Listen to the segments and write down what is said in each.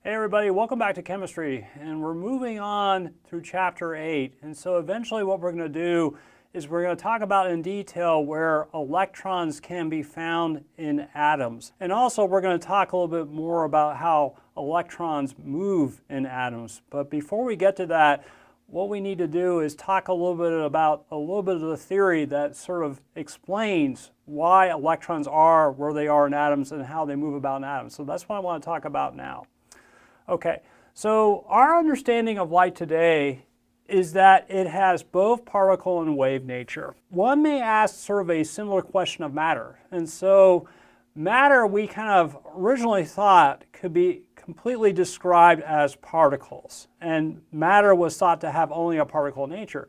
Hey everybody, welcome back to chemistry, and we're moving on through chapter 8. And so eventually what we're going to do is we're going to talk about in detail where electrons can be found in atoms. And also we're going to talk a little bit more about how electrons move in atoms. But before we get to that, what we need to do is talk a little bit about of the theory that sort of explains why electrons are where they are in atoms and how they move about in atoms. So that's what I want to talk about now. Okay, so our understanding of light today is that it has both particle and wave nature. One may ask sort of a similar question of matter. And so matter we kind of originally thought could be completely described as particles. And matter was thought to have only a particle nature.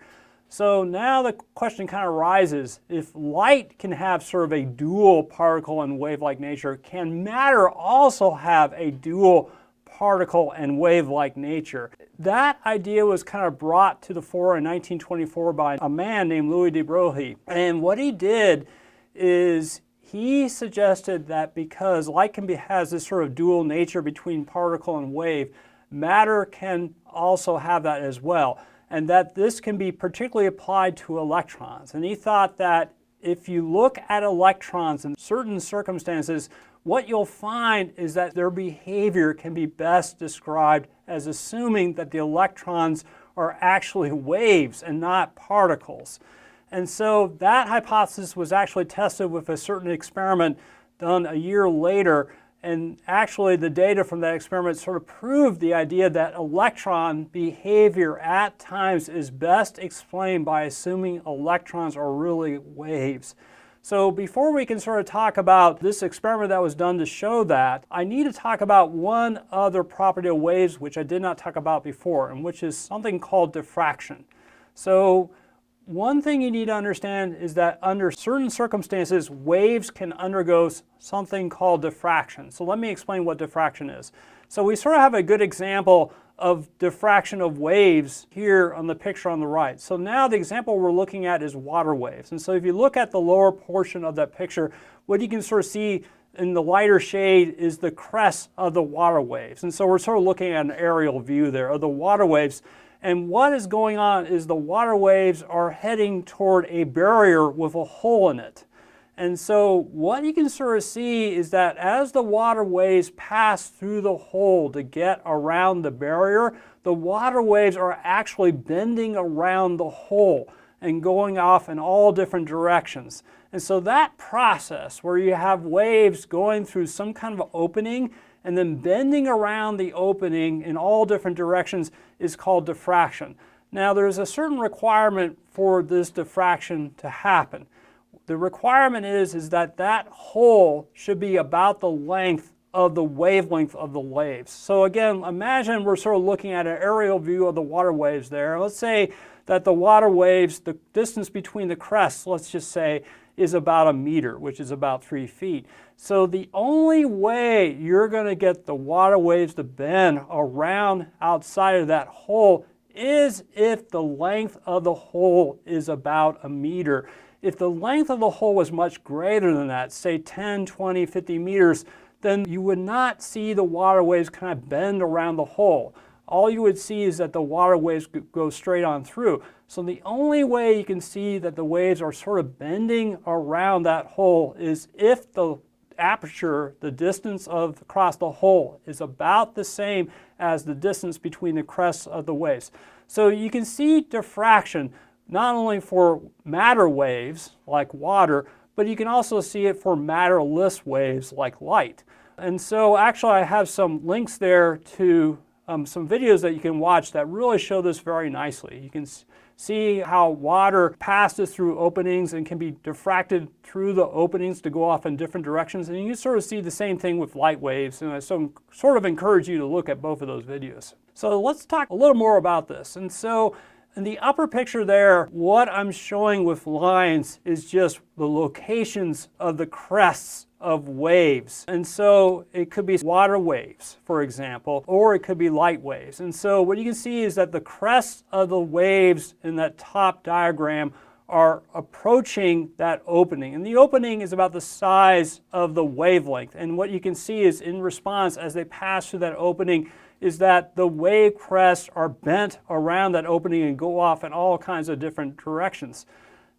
So now the question kind of arises, if light can have sort of a dual particle and wave-like nature, can matter also have a dual particle and wave-like nature? That idea was kind of brought to the fore in 1924 by a man named Louis de Broglie. And what he did is he suggested that because light has this sort of dual nature between particle and wave, matter can also have that as well. And that this can be particularly applied to electrons. And he thought that if you look at electrons in certain circumstances, what you'll find is that their behavior can be best described as assuming that the electrons are actually waves and not particles. And so that hypothesis was actually tested with a certain experiment done a year later, and actually the data from that experiment sort of proved the idea that electron behavior at times is best explained by assuming electrons are really waves. So before we can sort of talk about this experiment that was done to show that, I need to talk about one other property of waves which I did not talk about before, and which is something called diffraction. So one thing you need to understand is that under certain circumstances, waves can undergo something called diffraction. So let me explain what diffraction is. So we sort of have a good example of diffraction of waves here on the picture on the right. So now the example we're looking at is water waves. And so if you look at the lower portion of that picture, what you can sort of see in the lighter shade is the crest of the water waves. And so we're sort of looking at an aerial view there of the water waves. And what is going on is the water waves are heading toward a barrier with a hole in it. And so what you can sort of see is that as the water waves pass through the hole to get around the barrier, the water waves are actually bending around the hole and going off in all different directions. And so that process where you have waves going through some kind of opening and then bending around the opening in all different directions is called diffraction. Now there's a certain requirement for this diffraction to happen. The requirement is that that hole should be about the length of the wavelength of the waves. So again, imagine we're sort of looking at an aerial view of the water waves there. Let's say that the water waves, the distance between the crests, let's just say, is about 1 meter, which is about 3 feet. So the only way you're going to get the water waves to bend around outside of that hole is if the length of the hole is about 1 meter. If the length of the hole was much greater than that, say 10, 20, 50 meters, then you would not see the water waves kind of bend around the hole. All you would see is that the water waves go straight on through. So the only way you can see that the waves are sort of bending around that hole is if the aperture, the distance across the hole, is about the same as the distance between the crests of the waves. So you can see diffraction not only for matter waves like water, but you can also see it for matterless waves like light. And so actually I have some links there to some videos that you can watch that really show this very nicely. You can see how water passes through openings and can be diffracted through the openings to go off in different directions. And you can sort of see the same thing with light waves. And I sort of encourage you to look at both of those videos. So let's talk a little more about this. And so in the upper picture there, what I'm showing with lines is just the locations of the crests of waves. And so it could be water waves, for example, or it could be light waves. And so what you can see is that the crests of the waves in that top diagram are approaching that opening. And the opening is about the size of the wavelength. And what you can see is in response, as they pass through that opening, is that the wave crests are bent around that opening and go off in all kinds of different directions.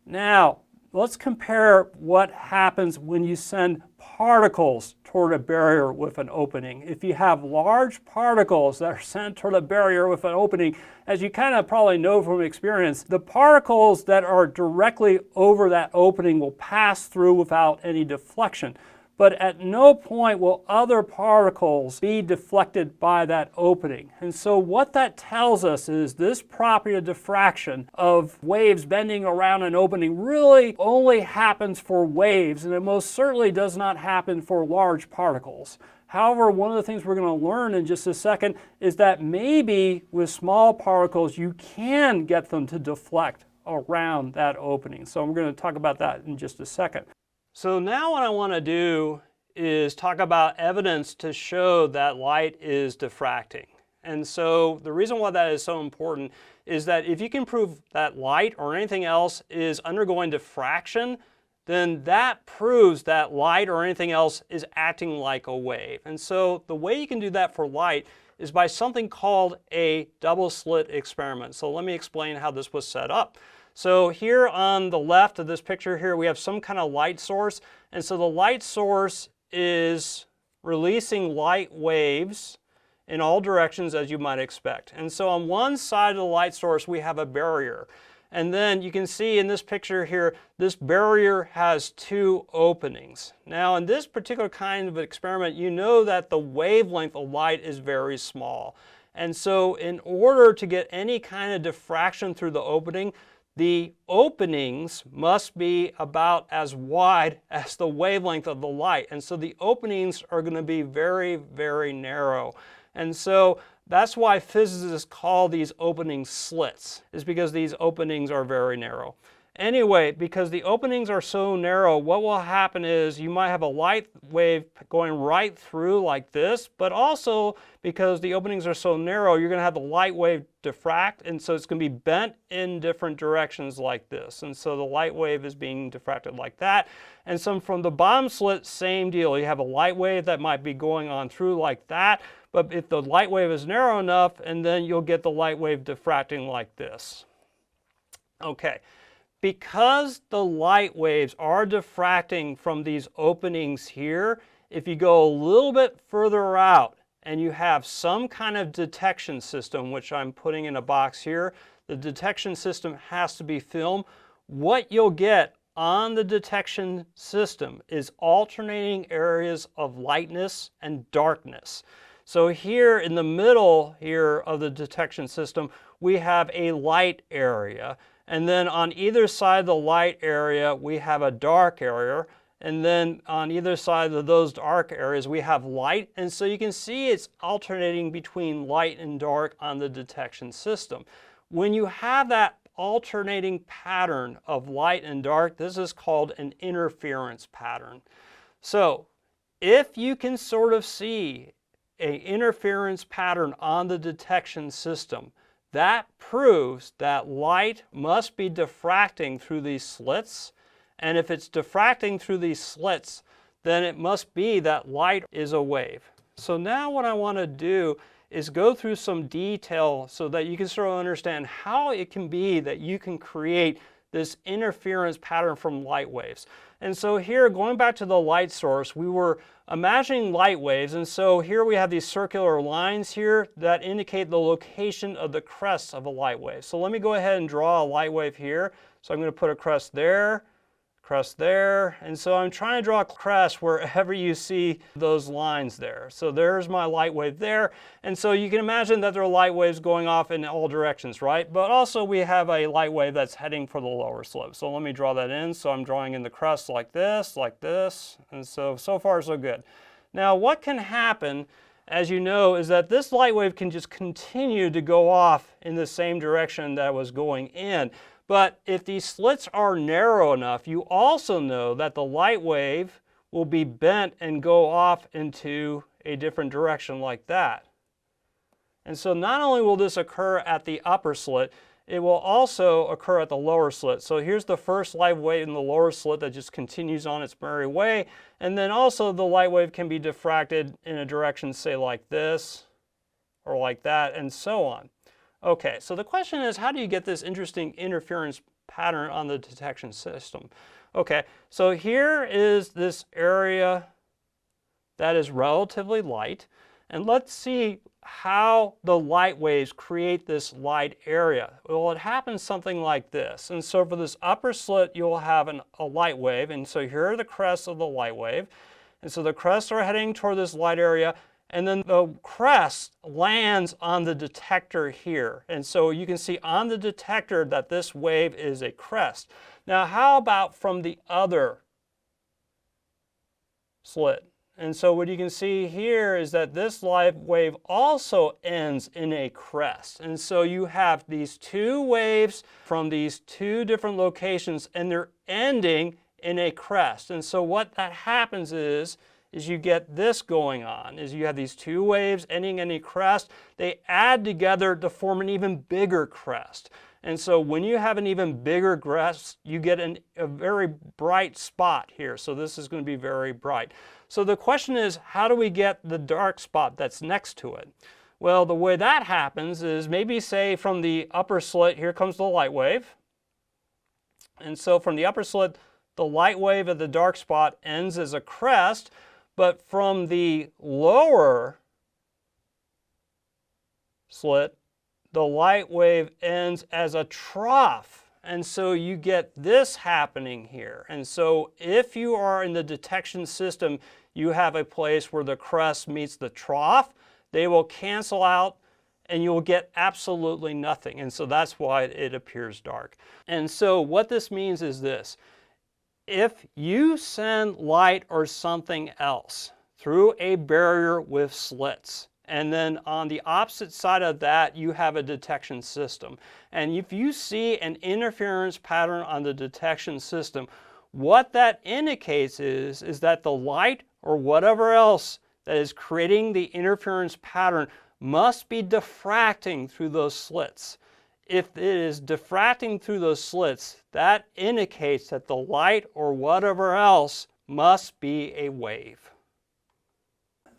Now, let's compare what happens when you send particles toward a barrier with an opening. If you have large particles that are sent toward a barrier with an opening, as you kind of probably know from experience, the particles that are directly over that opening will pass through without any deflection. But at no point will other particles be deflected by that opening. And so what that tells us is this property of diffraction of waves bending around an opening really only happens for waves, and it most certainly does not happen for large particles. However, one of the things we're going to learn in just a second is that maybe with small particles you can get them to deflect around that opening. So we're going to talk about that in just a second. So now what I want to do is talk about evidence to show that light is diffracting. And so the reason why that is so important is that if you can prove that light or anything else is undergoing diffraction, then that proves that light or anything else is acting like a wave. And so the way you can do that for light is by something called a double slit experiment. So let me explain how this was set up. So here on the left of this picture here, we have some kind of light source. And so the light source is releasing light waves in all directions as you might expect. And so on one side of the light source, we have a barrier. And then you can see in this picture here, this barrier has two openings. Now in this particular kind of experiment, you know that the wavelength of light is very small. And so in order to get any kind of diffraction through the opening, the openings must be about as wide as the wavelength of the light. And so the openings are going to be very, very narrow. And so that's why physicists call these openings slits, is because these openings are very narrow. Anyway, because the openings are so narrow, what will happen is you might have a light wave going right through like this, but also because the openings are so narrow, you're going to have the light wave diffract, and so it's going to be bent in different directions like this. And so the light wave is being diffracted like that. And so from the bottom slit, same deal. You have a light wave that might be going on through like that, but if the light wave is narrow enough, and then you'll get the light wave diffracting like this. Okay. Because the light waves are diffracting from these openings here, if you go a little bit further out and you have some kind of detection system, which I'm putting in a box here, the detection system has to be film. What you'll get on the detection system is alternating areas of lightness and darkness. So here in the middle here of the detection system, we have a light area. And then on either side of the light area, we have a dark area. And then on either side of those dark areas, we have light. And so you can see it's alternating between light and dark on the detection system. When you have that alternating pattern of light and dark, this is called an interference pattern. So if you can sort of see an interference pattern on the detection system, that proves that light must be diffracting through these slits. And if it's diffracting through these slits, then it must be that light is a wave. So now what I want to do is go through some detail so that you can sort of understand how it can be that you can create this interference pattern from light waves. And so here, going back to the light source, we were imagining light waves, and so here we have these circular lines here that indicate the location of the crest of a light wave. So let me go ahead and draw a light wave here. So I'm going to put a crest there, and so I'm trying to draw a crest wherever you see those lines there. So there's my light wave there, and so you can imagine that there are light waves going off in all directions, right? But also we have a light wave that's heading for the lower slope. So let me draw that in. So I'm drawing in the crest like this, and so far so good. Now what can happen, as you know, is that this light wave can just continue to go off in the same direction that it was going in. But if these slits are narrow enough, you also know that the light wave will be bent and go off into a different direction like that. And so not only will this occur at the upper slit, it will also occur at the lower slit. So here's the first light wave in the lower slit that just continues on its merry way. And then also the light wave can be diffracted in a direction, say like this, or like that, and so on. Okay, so the question is, how do you get this interesting interference pattern on the detection system? Okay, so here is this area that is relatively light, and let's see how the light waves create this light area. Well, it happens something like this. And so for this upper slit, you'll have a light wave, and so here are the crests of the light wave. And so the crests are heading toward this light area, and then the crest lands on the detector here. And so you can see on the detector that this wave is a crest. Now, how about from the other slit? And so what you can see here is that this light wave also ends in a crest. And so you have these two waves from these two different locations, and they're ending in a crest. And so what that happens is you get this going on, is you have these two waves ending in a crest. They add together to form an even bigger crest. And so when you have an even bigger crest, you get a very bright spot here. So this is going to be very bright. So the question is, how do we get the dark spot that's next to it? Well, the way that happens is maybe say from the upper slit, here comes the light wave. And so from the upper slit, the light wave of the dark spot ends as a crest, but from the lower slit, the light wave ends as a trough. And so you get this happening here. And so if you are in the detection system, you have a place where the crest meets the trough, they will cancel out and you'll get absolutely nothing. And so that's why it appears dark. And so what this means is this: if you send light or something else through a barrier with slits, and then on the opposite side of that, you have a detection system. And if you see an interference pattern on the detection system, what that indicates is that the light or whatever else that is creating the interference pattern must be diffracting through those slits. If it is diffracting through those slits, that indicates that the light or whatever else must be a wave.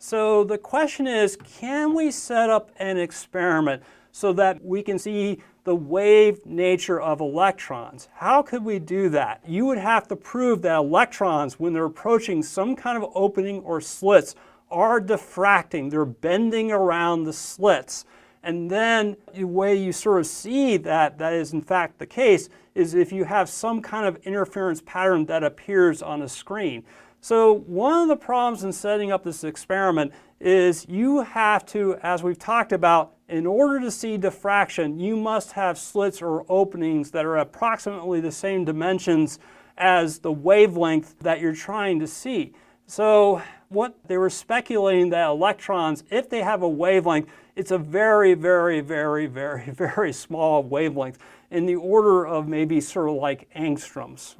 So the question is, can we set up an experiment so that we can see the wave nature of electrons? How could we do that? You would have to prove that electrons, when they're approaching some kind of opening or slits, are diffracting. They're bending around the slits. And then the way you sort of see that that is in fact the case is if you have some kind of interference pattern that appears on a screen. So one of the problems in setting up this experiment is you have to, as we've talked about, in order to see diffraction, you must have slits or openings that are approximately the same dimensions as the wavelength that you're trying to see. So what they were speculating that electrons, if they have a wavelength, it's a very, very, very, very, very small wavelength in the order of maybe sort of like angstroms,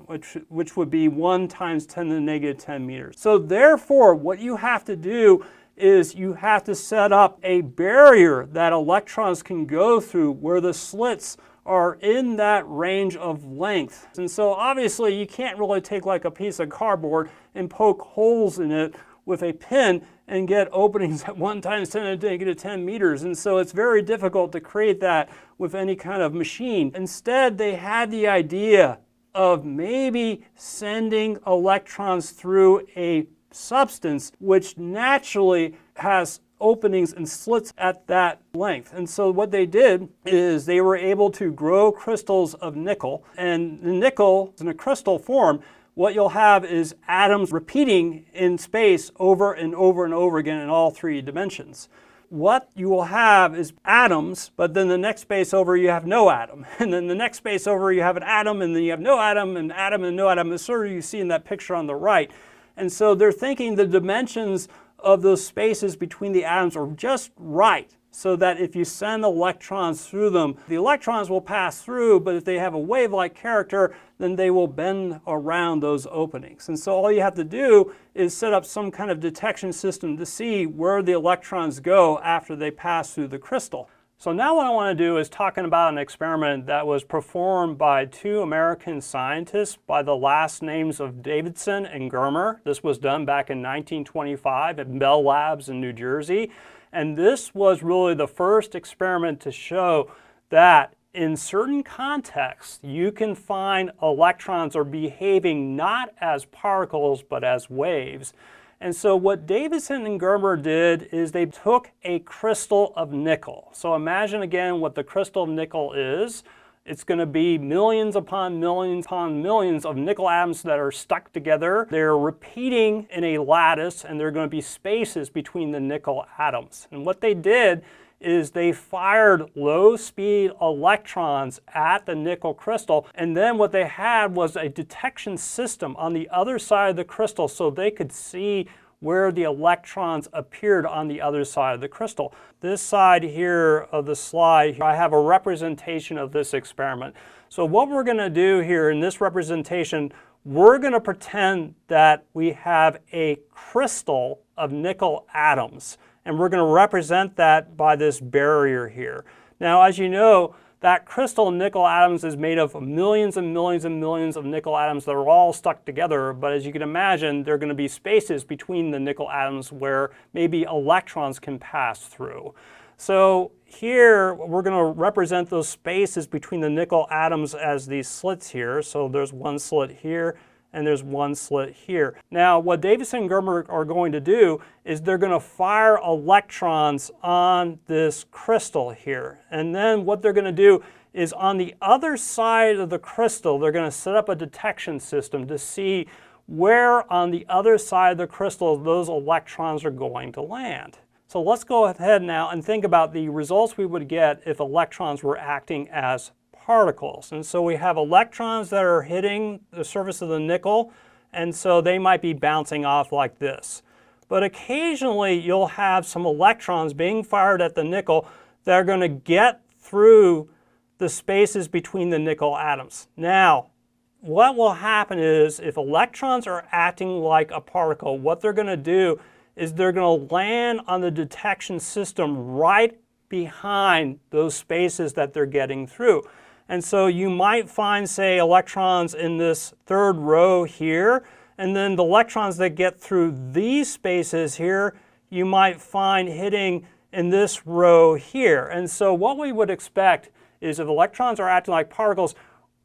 which would be 1 × 10⁻⁻10 meters. So therefore, what you have to do is you have to set up a barrier that electrons can go through where the slits are in that range of length. And so obviously you can't really take like a piece of cardboard and poke holes in it with a pin and get openings at 1 × 10⁻10 meters. And so it's very difficult to create that with any kind of machine. Instead, they had the idea of maybe sending electrons through a substance which naturally has openings and slits at that length. And so what they did is they were able to grow crystals of nickel, and the nickel in a crystal form, what you'll have is atoms repeating in space over and over and over again in all 3 dimensions. What you will have is atoms, but then the next space over you have no atom. And then the next space over you have an atom, and then you have no atom and no atom. It's sort of you see in that picture on the right. And so they're thinking the dimensions of those spaces between the atoms are just right, so that if you send electrons through them, the electrons will pass through, but if they have a wave-like character, then they will bend around those openings. And so all you have to do is set up some kind of detection system to see where the electrons go after they pass through the crystal. So now what I want to do is talking about an experiment that was performed by 2 American scientists by the last names of Davidson and Germer. This was done back in 1925 at Bell Labs in New Jersey. And this was really the first experiment to show that in certain contexts, you can find electrons are behaving not as particles, but as waves. And so what Davidson and Germer did is they took a crystal of nickel. So imagine again what the crystal of nickel is. It's going to be millions upon millions of nickel atoms that are stuck together. They're repeating in a lattice, and there are going to be spaces between the nickel atoms. And what they did is they fired low-speed electrons at the nickel crystal, and then what they had was a detection system on the other side of the crystal so they could see where the electrons appeared on the other side of the crystal. This side here of the slide, I have a representation of this experiment. So what we're going to do here in this representation, we're going to pretend that we have a crystal of nickel atoms. And we're going to represent that by this barrier here. Now, as you know, that crystal of nickel atoms is made of millions and millions and millions of nickel atoms that are all stuck together. But as you can imagine, there are going to be spaces between the nickel atoms where maybe electrons can pass through. So here, we're going to represent those spaces between the nickel atoms as these slits here. So there's one slit here, and there's one slit here. Now, what Davidson and Germer are going to do is they're going to fire electrons on this crystal here. And then what they're going to do is on the other side of the crystal, they're going to set up a detection system to see where on the other side of the crystal those electrons are going to land. So let's go ahead now and think about the results we would get if electrons were acting as particles. And so we have electrons that are hitting the surface of the nickel, and so they might be bouncing off like this. But occasionally you'll have some electrons being fired at the nickel that are going to get through the spaces between the nickel atoms. Now, what will happen is if electrons are acting like a particle, what they're going to do is they're going to land on the detection system right behind those spaces that they're getting through. And so you might find, say, electrons in this third row here, and then the electrons that get through these spaces here, you might find hitting in this row here. And so what we would expect is if electrons are acting like particles,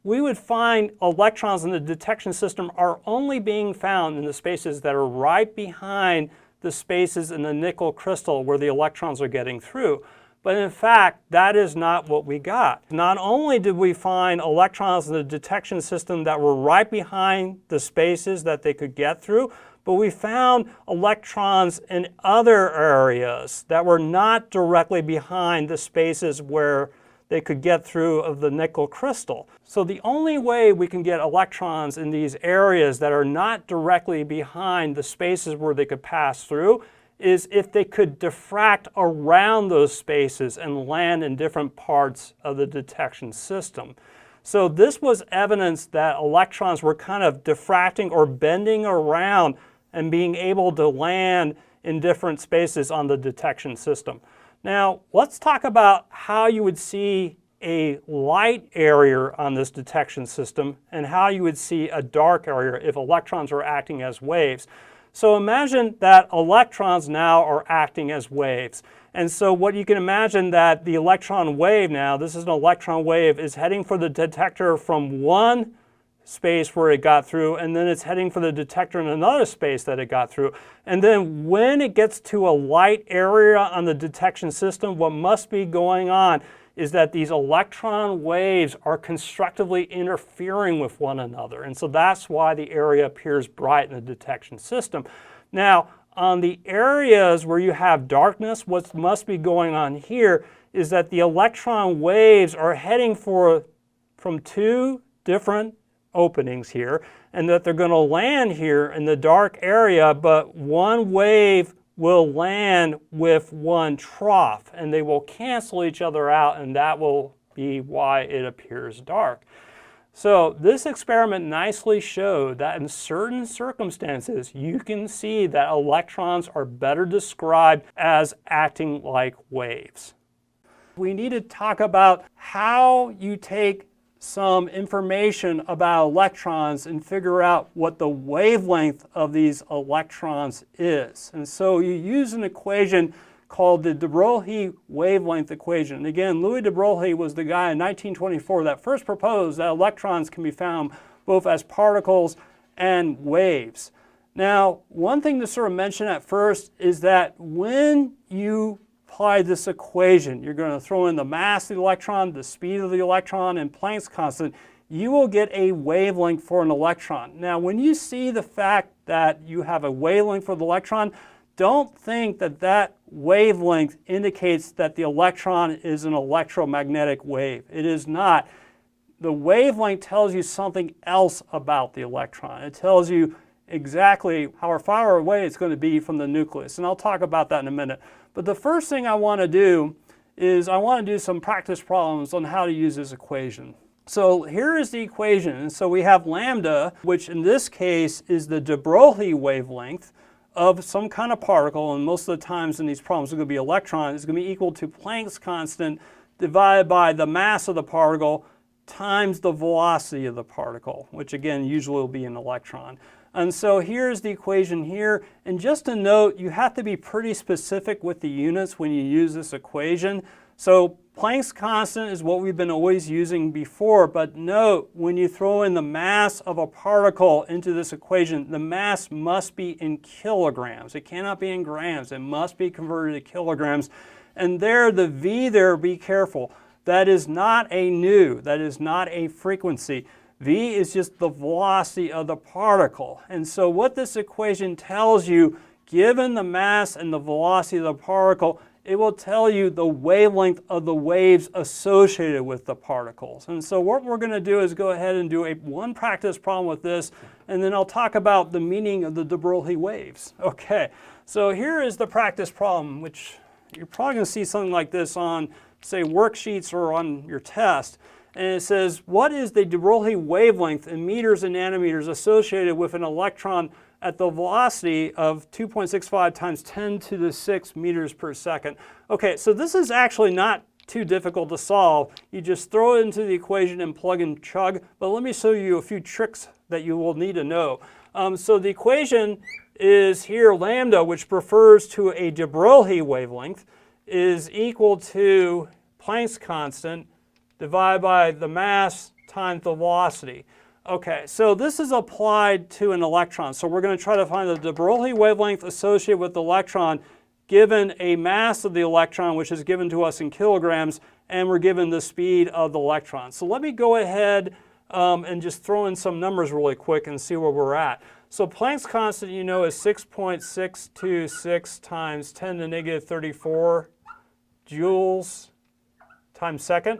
we would find electrons in the detection system are only being found in the spaces that are right behind the spaces in the nickel crystal where the electrons are getting through. But in fact, that is not what we got. Not only did we find electrons in the detection system that were right behind the spaces that they could get through, but we found electrons in other areas that were not directly behind the spaces where they could get through of the nickel crystal. So the only way we can get electrons in these areas that are not directly behind the spaces where they could pass through is if they could diffract around those spaces and land in different parts of the detection system. So this was evidence that electrons were kind of diffracting or bending around and being able to land in different spaces on the detection system. Now, let's talk about how you would see a light area on this detection system and how you would see a dark area if electrons are acting as waves. So imagine that electrons now are acting as waves. And so what you can imagine that the electron wave now, this is an electron wave, is heading for the detector from one space where it got through, and then it's heading for the detector in another space that it got through. And then when it gets to a light area on the detection system, what must be going on is that these electron waves are constructively interfering with one another. And so that's why the area appears bright in the detection system. Now, on the areas where you have darkness, what must be going on here is that the electron waves are heading from two different openings here, and that they're going to land here in the dark area, but one wave will land with one trough, and they will cancel each other out, and that will be why it appears dark. So this experiment nicely showed that in certain circumstances, you can see that electrons are better described as acting like waves. We need to talk about how you take some information about electrons and figure out what the wavelength of these electrons is. And so you use an equation called the de Broglie wavelength equation. And again, Louis de Broglie was the guy in 1924 that first proposed that electrons can be found both as particles and waves. Now, one thing to sort of mention at first is that when you apply this equation, you're going to throw in the mass of the electron, the speed of the electron, and Planck's constant, you will get a wavelength for an electron. Now, when you see the fact that you have a wavelength for the electron, don't think that that wavelength indicates that the electron is an electromagnetic wave. It is not. The wavelength tells you something else about the electron. It tells you exactly how far away it's going to be from the nucleus, and I'll talk about that in a minute. But the first thing I want to do is I want to do some practice problems on how to use this equation. So here is the equation. And so we have lambda, which in this case is the de Broglie wavelength of some kind of particle, and most of the times in these problems it's going to be electron. It's going to be equal to Planck's constant divided by the mass of the particle times the velocity of the particle, which again usually will be an electron. And so here's the equation here. And just a note, you have to be pretty specific with the units when you use this equation. So Planck's constant is what we've been always using before, but note, when you throw in the mass of a particle into this equation, the mass must be in kilograms. It cannot be in grams. It must be converted to kilograms. And there, the V there, be careful. That is not a nu. That is not a frequency. V is just the velocity of the particle. And so what this equation tells you, given the mass and the velocity of the particle, it will tell you the wavelength of the waves associated with the particles. And so what we're going to do is go ahead and do one practice problem with this, and then I'll talk about the meaning of the de Broglie waves. Okay, so here is the practice problem, which you're probably going to see something like this on, say, worksheets or on your test. And it says, what is the de Broglie wavelength in meters and nanometers associated with an electron at the velocity of 2.65 times 10 to the 6 meters per second? Okay, so this is actually not too difficult to solve. You just throw it into the equation and plug and chug. But let me show you a few tricks that you will need to know. So the equation is here, lambda, which refers to a de Broglie wavelength, is equal to Planck's constant divided by the mass times the velocity. Okay, so this is applied to an electron. So we're going to try to find the de Broglie wavelength associated with the electron given a mass of the electron, which is given to us in kilograms, and we're given the speed of the electron. So let me go ahead and just throw in some numbers really quick and see where we're at. So Planck's constant, you know, is 6.626 times 10 to the negative 34 joules times second.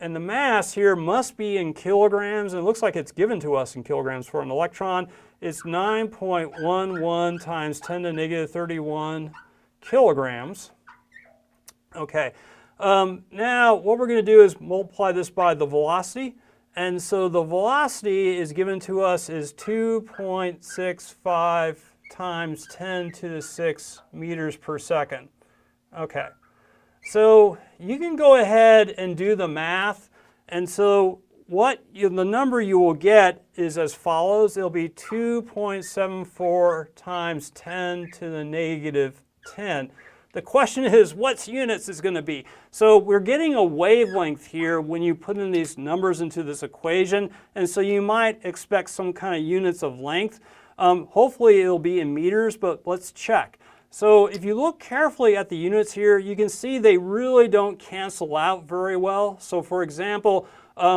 And the mass here must be in kilograms, and it looks like it's given to us in kilograms for an electron. It's 9.11 times 10 to the negative 31 kilograms. Okay, now what we're going to do is multiply this by the velocity. And so the velocity is given to us is 2.65 times 10 to the 6 meters per second. Okay. So you can go ahead and do the math, and so the number you will get is as follows. It'll be 2.74 times 10 to the negative 10. The question is, what units is going to be? So we're getting a wavelength here when you put in these numbers into this equation, and so you might expect some kind of units of length. Hopefully it'll be in meters, but let's check. So if you look carefully at the units here, you can see they really don't cancel out very well. So for example,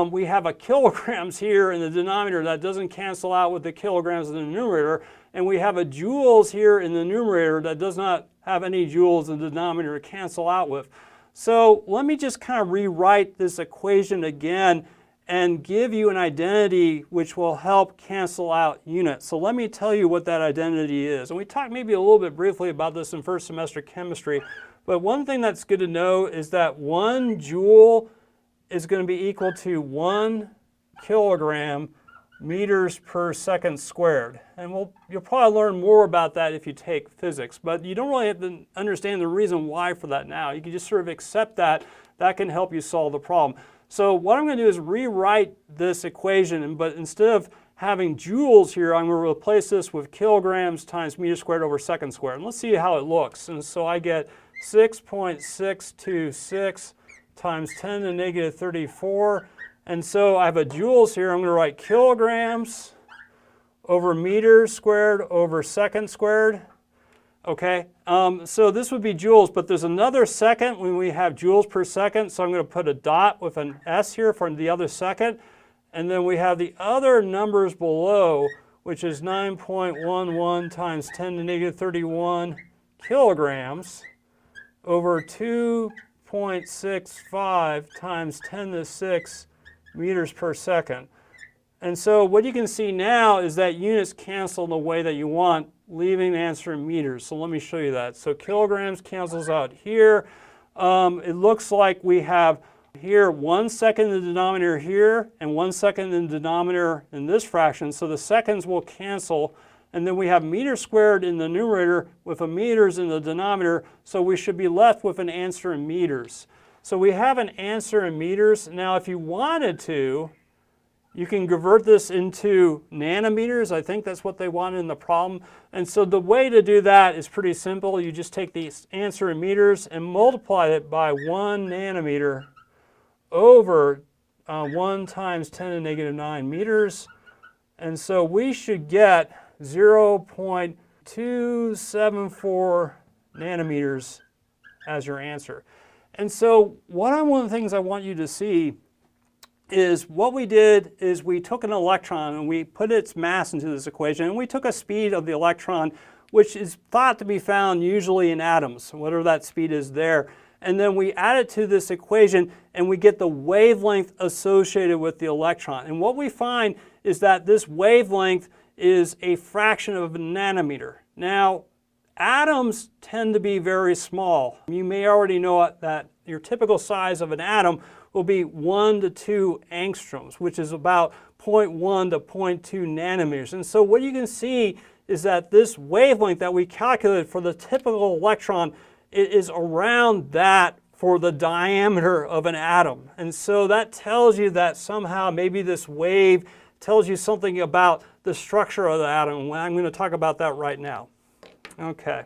we have a kilograms here in the denominator that doesn't cancel out with the kilograms in the numerator, and we have a joules here in the numerator that does not have any joules in the denominator to cancel out with. So let me just kind of rewrite this equation again and give you an identity which will help cancel out units. So let me tell you what that identity is. And we talked maybe a little bit briefly about this in first semester chemistry, but one thing that's good to know is that 1 joule is going to be equal to 1 kilogram meters per second squared. And you'll probably learn more about that if you take physics, but you don't really have to understand the reason why for that now. You can just sort of accept that. That can help you solve the problem. So what I'm going to do is rewrite this equation, but instead of having joules here, I'm going to replace this with kilograms times meters squared over seconds squared. And let's see how it looks. And so I get 6.626 times 10 to the negative 34. And so I have a joules here. I'm going to write kilograms over meters squared over seconds squared. Okay, so this would be joules, but there's another second when we have joules per second, so I'm going to put a dot with an S here for the other second. And then we have the other numbers below, which is 9.11 times 10 to the negative 31 kilograms over 2.65 times 10 to the 6 meters per second. And so what you can see now is that units cancel in the way that you want, leaving the answer in meters. So let me show you that. So kilograms cancels out here. It looks like we have here 1 second in the denominator here and 1 second in the denominator in this fraction. So the seconds will cancel. And then we have meters squared in the numerator with a meters in the denominator. So we should be left with an answer in meters. So we have an answer in meters. Now if you wanted to, you can convert this into nanometers. I think that's what they wanted in the problem. And so the way to do that is pretty simple. You just take the answer in meters and multiply it by 1 nanometer over 1 times 10 to the negative 9 meters. And so we should get 0.274 nanometers as your answer. And so one of the things I want you to see is what we did is we took an electron and we put its mass into this equation, and we took a speed of the electron, which is thought to be found usually in atoms, whatever that speed is there. And then we add it to this equation and we get the wavelength associated with the electron. And what we find is that this wavelength is a fraction of a nanometer. Now, atoms tend to be very small. You may already know that your typical size of an atom will be 1 to 2 angstroms, which is about 0.1 to 0.2 nanometers. And so what you can see is that this wavelength that we calculated for the typical electron is around that for the diameter of an atom. And so that tells you that somehow maybe this wave tells you something about the structure of the atom. I'm going to talk about that right now. Okay.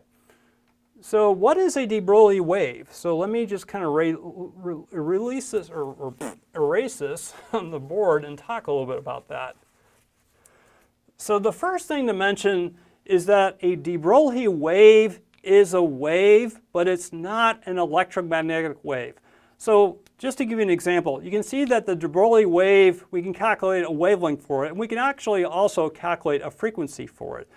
So what is a de Broglie wave? So let me just kind of release this or erase this on the board and talk a little bit about that. So the first thing to mention is that a de Broglie wave is a wave, but it's not an electromagnetic wave. So just to give you an example, you can see that the de Broglie wave, we can calculate a wavelength for it, and we can actually also calculate a frequency for it.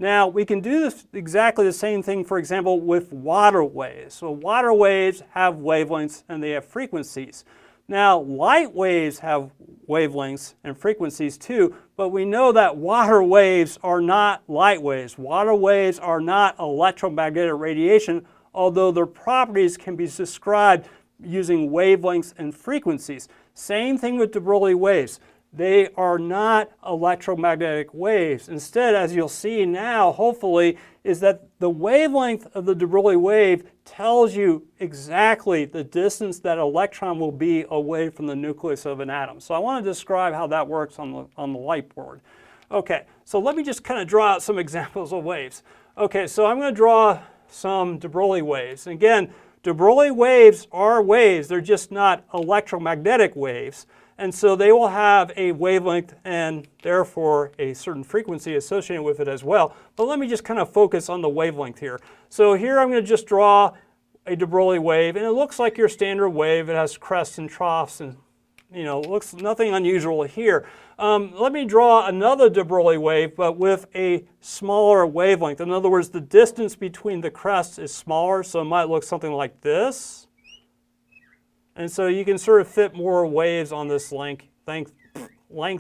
Now, we can do this exactly the same thing, for example, with water waves. So water waves have wavelengths and they have frequencies. Now, light waves have wavelengths and frequencies too, but we know that water waves are not light waves. Water waves are not electromagnetic radiation, although their properties can be described using wavelengths and frequencies. Same thing with de Broglie waves. They are not electromagnetic waves. Instead, as you'll see now, hopefully, is that the wavelength of the de Broglie wave tells you exactly the distance that electron will be away from the nucleus of an atom. So I want to describe how that works on the light board. Okay, so let me just kind of draw out some examples of waves. Okay, so I'm going to draw some de Broglie waves. And again, de Broglie waves are waves. They're just not electromagnetic waves. And so they will have a wavelength and therefore a certain frequency associated with it as well. But let me just kind of focus on the wavelength here. So here I'm going to just draw a de Broglie wave, and it looks like your standard wave. It has crests and troughs, and looks nothing unusual here. Let me draw another de Broglie wave, but with a smaller wavelength. In other words, the distance between the crests is smaller, so it might look something like this. And so you can sort of fit more waves on this length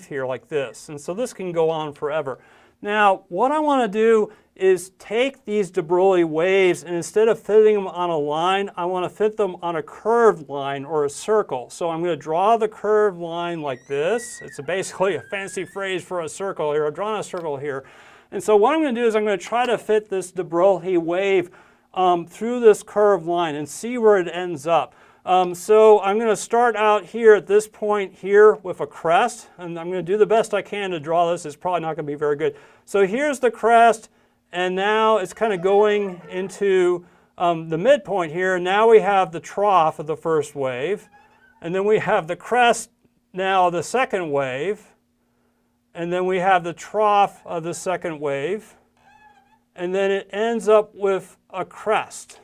here like this. And so this can go on forever. Now, what I want to do is take these de Broglie waves, and instead of fitting them on a line, I want to fit them on a curved line or a circle. So I'm going to draw the curved line like this. It's basically a fancy phrase for a circle here. I've drawn a circle here. And so what I'm going to do is I'm going to try to fit this de Broglie wave through this curved line and see where it ends up. So I'm going to start out here at this point here with a crest, and I'm going to do the best I can to draw this. It's probably not going to be very good. So here's the crest, and now it's kind of going into the midpoint here. Now we have the trough of the first wave, and then we have the crest now of the second wave, and then we have the trough of the second wave, and then it ends up with a crest.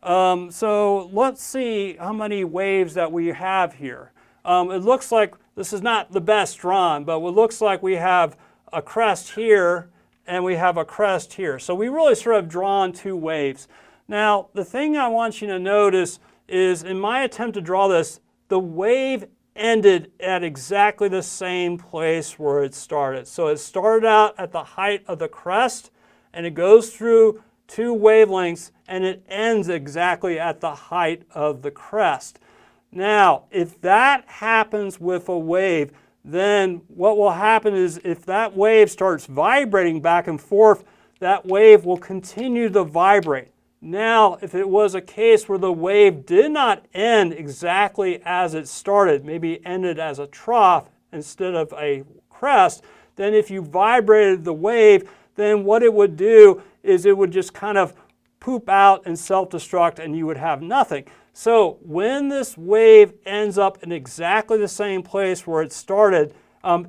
So let's see how many waves that we have here. It looks like this is not the best drawn, but it looks like we have a crest here and we have a crest here. So we really sort of drawn two waves. Now, the thing I want you to notice is in my attempt to draw this, the wave ended at exactly the same place where it started. So it started out at the height of the crest, and it goes through two wavelengths, and it ends exactly at the height of the crest. Now, if that happens with a wave, then what will happen is if that wave starts vibrating back and forth, that wave will continue to vibrate. Now, if it was a case where the wave did not end exactly as it started, maybe it ended as a trough instead of a crest, then if you vibrated the wave, then what it would do is it would just kind of poop out and self-destruct, and you would have nothing. So when this wave ends up in exactly the same place where it started,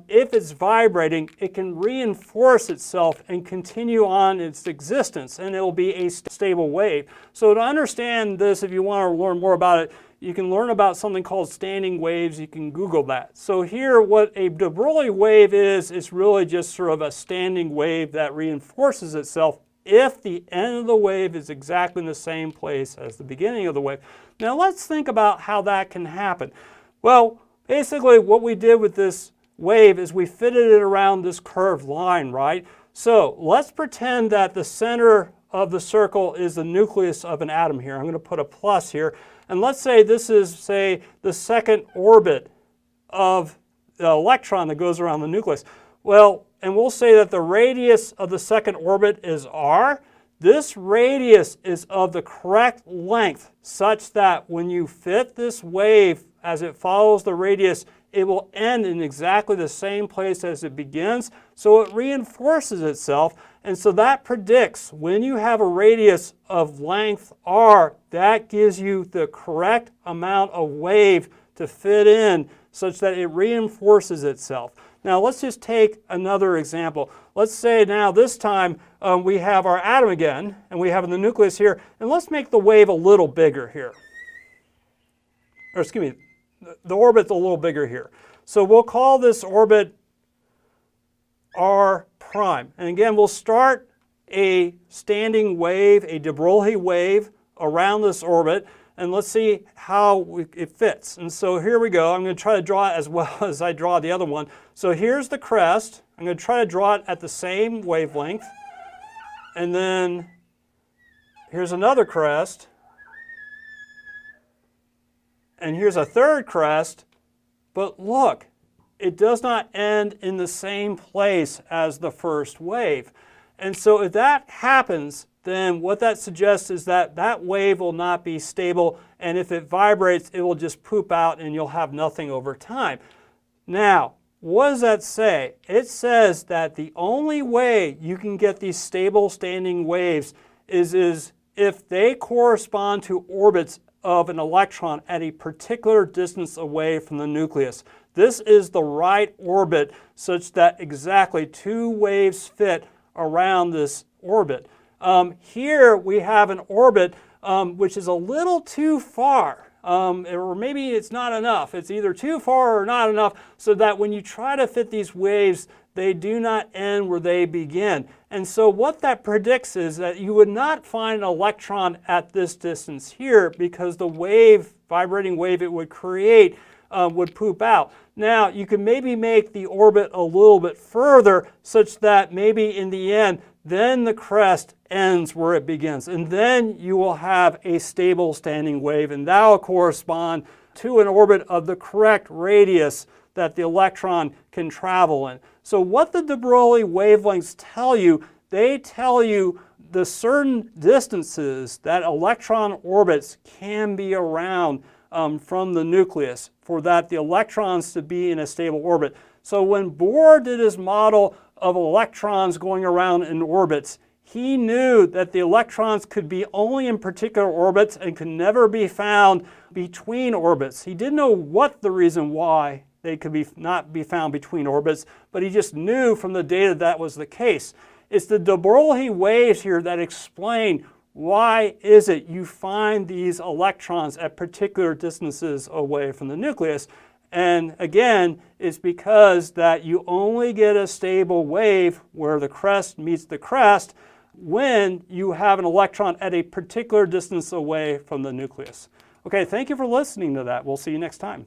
if it's vibrating, it can reinforce itself and continue on its existence, and it will be a stable wave. So to understand this, if you want to learn more about it, you can learn about something called standing waves. You can Google that. So here, what a de Broglie wave is really just sort of a standing wave that reinforces itself if the end of the wave is exactly in the same place as the beginning of the wave. Now let's think about how that can happen. Well, basically what we did with this wave is we fitted it around this curved line, right? So let's pretend that the center of the circle is the nucleus of an atom here. I'm going to put a plus here. And let's say this is, say, the second orbit of the electron that goes around the nucleus. Well, and we'll say that the radius of the second orbit is r. This radius is of the correct length such that when you fit this wave as it follows the radius, it will end in exactly the same place as it begins. So it reinforces itself. And so that predicts when you have a radius of length r, that gives you the correct amount of wave to fit in such that it reinforces itself. Now let's just take another example. Let's say now this time we have our atom again, and we have the nucleus here, and let's make the wave a little bigger here. Or excuse me, the orbit's a little bigger here. So we'll call this orbit r prime. And again, we'll start a standing wave, a de Broglie wave around this orbit, and let's see how it fits. And so here we go. I'm going to try to draw it as well as I draw the other one. So here's the crest. I'm going to try to draw it at the same wavelength. And then here's another crest. And here's a third crest. But look, it does not end in the same place as the first wave. And so if that happens, then what that suggests is that that wave will not be stable, and if it vibrates, it will just poop out and you'll have nothing over time. Now, what does that say? It says that the only way you can get these stable standing waves is if they correspond to orbits of an electron at a particular distance away from the nucleus. This is the right orbit such that exactly two waves fit around this orbit. Here we have an orbit which is a little too far, or maybe it's not enough. It's either too far or not enough, so that when you try to fit these waves, they do not end where they begin. And so what that predicts is that you would not find an electron at this distance here because the wave, vibrating wave it would create would poop out. Now, you can maybe make the orbit a little bit further such that maybe in the end, then the crest ends where it begins. And then you will have a stable standing wave, and that will correspond to an orbit of the correct radius that the electron can travel in. So what the de Broglie wavelengths tell you, they tell you the certain distances that electron orbits can be around from the nucleus for the electrons to be in a stable orbit. So when Bohr did his model of electrons going around in orbits, he knew that the electrons could be only in particular orbits and could never be found between orbits. He didn't know what the reason why they could not be found between orbits, but he just knew from the data that was the case. It's the de Broglie waves here that explain why is it you find these electrons at particular distances away from the nucleus. And again, it's because that you only get a stable wave where the crest meets the crest when you have an electron at a particular distance away from the nucleus. Okay, thank you for listening to that. We'll see you next time.